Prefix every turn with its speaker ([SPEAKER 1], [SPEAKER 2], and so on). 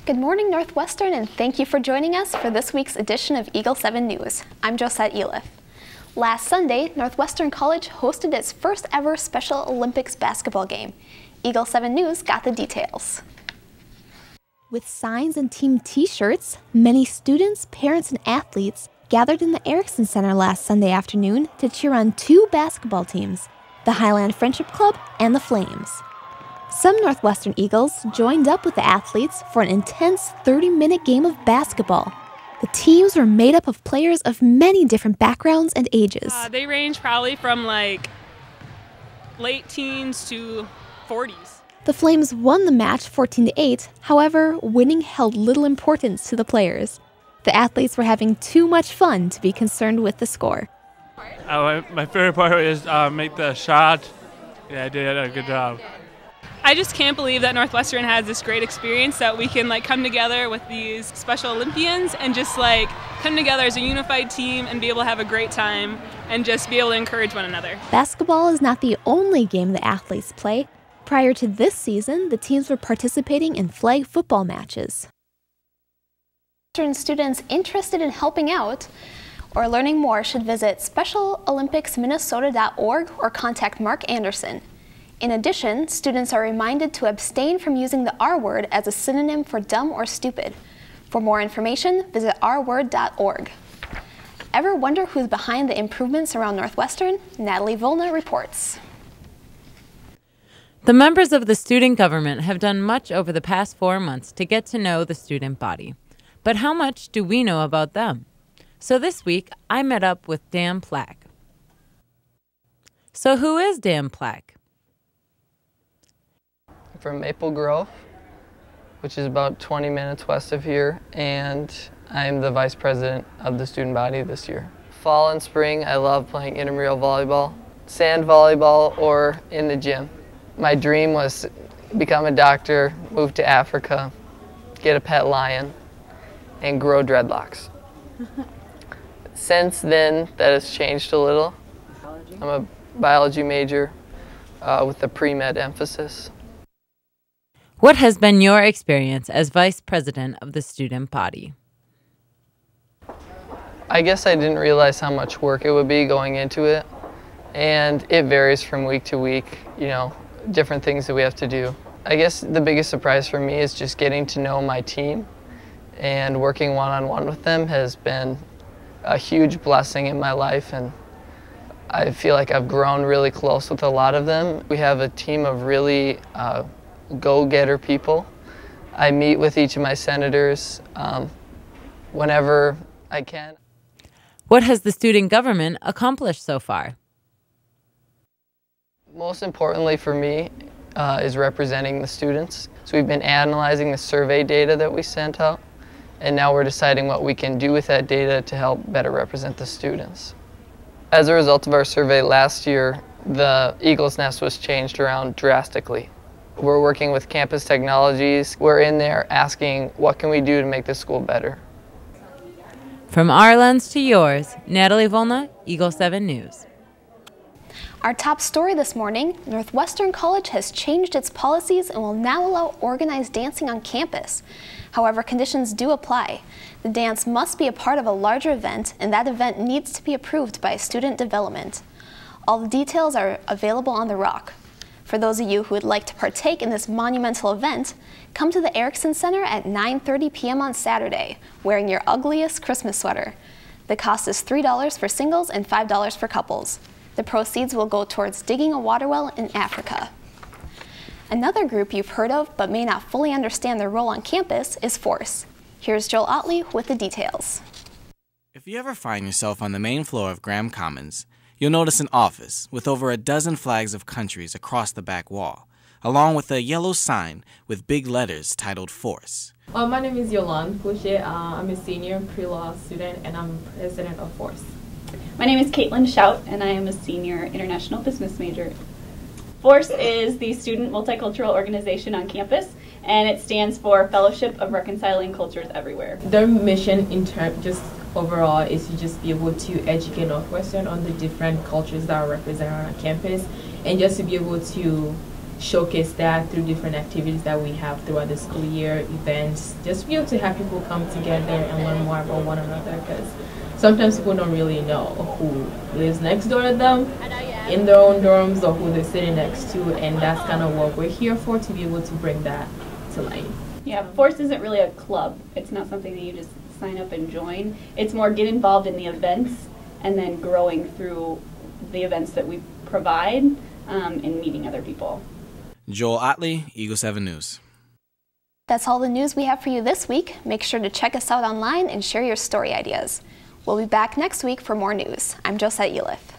[SPEAKER 1] Good morning, Northwestern, and thank you for joining us for this week's edition of Eagle7 News. I'm Josette Eliff. Last Sunday, Northwestern College hosted its first ever Special Olympics basketball game. Eagle7 News got the details. With signs and team t-shirts, many students, parents, and athletes gathered in the Erickson Center last Sunday afternoon to cheer on two basketball teams, the Highland Friendship Club and the Flames. Some Northwestern Eagles joined up with the athletes for an intense 30-minute game of basketball. The teams were made up of players of many different backgrounds and ages.
[SPEAKER 2] They range probably from like late teens to 40s.
[SPEAKER 1] The Flames won the match 14-8, however, winning held little importance to the players. The athletes were having too much fun to be concerned with the score.
[SPEAKER 3] My favorite part is make the shot. Yeah, I did a good job.
[SPEAKER 2] I just can't believe that Northwestern has this great experience that we can come together with these Special Olympians and just come together as a unified team and be able to have a great time and just be able to encourage one another.
[SPEAKER 1] Basketball is not the only game the athletes play. Prior to this season, the teams were participating in flag football matches. Students interested in helping out or learning more should visit specialolympicsminnesota.org or contact Mark Anderson. In addition, students are reminded to abstain from using the R word as a synonym for dumb or stupid. For more information, visit rword.org. Ever wonder who's behind the improvements around Northwestern? Natalie Volna reports.
[SPEAKER 4] The members of the student government have done much over the past 4 months to get to know the student body. But how much do we know about them? So this week, I met up with Dan Plack. So who is Dan Plack?
[SPEAKER 5] From Maple Grove, which is about 20 minutes west of here, and I'm the vice president of the student body this year. Fall and spring, I love playing intramural volleyball, sand volleyball, or in the gym. My dream was to become a doctor, move to Africa, get a pet lion, and grow dreadlocks. Since then, that has changed a little. I'm a biology major with a pre-med emphasis.
[SPEAKER 4] What has been your experience as vice president of the student body?
[SPEAKER 5] I guess I didn't realize how much work it would be going into it, and it varies from week to week, different things that we have to do. I guess the biggest surprise for me is just getting to know my team, and working one-on-one with them has been a huge blessing in my life, and I feel like I've grown really close with a lot of them. We have a team of really go-getter people. I meet with each of my senators whenever I can.
[SPEAKER 4] What has the student government accomplished so far?
[SPEAKER 5] Most importantly for me is representing the students. So we've been analyzing the survey data that we sent out, and now we're deciding what we can do with that data to help better represent the students. As a result of our survey last year, the Eagle's Nest was changed around drastically. We're working with campus technologies. We're in there asking, what can we do to make this school better?
[SPEAKER 4] From our lens to yours, Natalie Volna, Eagle7 News.
[SPEAKER 1] Our top story this morning, Northwestern College has changed its policies and will now allow organized dancing on campus. However, conditions do apply. The dance must be a part of a larger event, and that event needs to be approved by student development. All the details are available on the Rock. For those of you who would like to partake in this monumental event, come to the Erickson Center at 9:30 p.m. on Saturday, wearing your ugliest Christmas sweater. The cost is $3 for singles and $5 for couples. The proceeds will go towards digging a water well in Africa. Another group you've heard of but may not fully understand their role on campus is Force. Here's Joel Otley with the details.
[SPEAKER 6] If you ever find yourself on the main floor of Graham Commons, you'll notice an office with over a dozen flags of countries across the back wall, along with a yellow sign with big letters titled Force.
[SPEAKER 7] My name is Yolande Boucher. I'm a senior pre-law student and I'm president of Force.
[SPEAKER 8] My name is Caitlin Shout and I am a senior international business major. Force is the student multicultural organization on campus, and it stands for Fellowship of Reconciling Cultures Everywhere.
[SPEAKER 7] Their mission just overall is to just be able to educate Northwestern on the different cultures that are represented on campus, and just to be able to
[SPEAKER 9] showcase that through different activities that we have throughout the school year, events, just be able to have people come together and learn more about one another, because sometimes people don't really know who lives next door to them in their own dorms or who they're sitting next to, and that's kind of what we're here for, to be able to bring that to light.
[SPEAKER 8] Yeah, Force isn't really a club. It's not something that you just sign up and join. It's more get involved in the events and then growing through the events that we provide and meeting other people.
[SPEAKER 6] Joel Otley, Eagle7 News.
[SPEAKER 1] That's all the news we have for you this week. Make sure to check us out online and share your story ideas. We'll be back next week for more news. I'm Josette Uliff.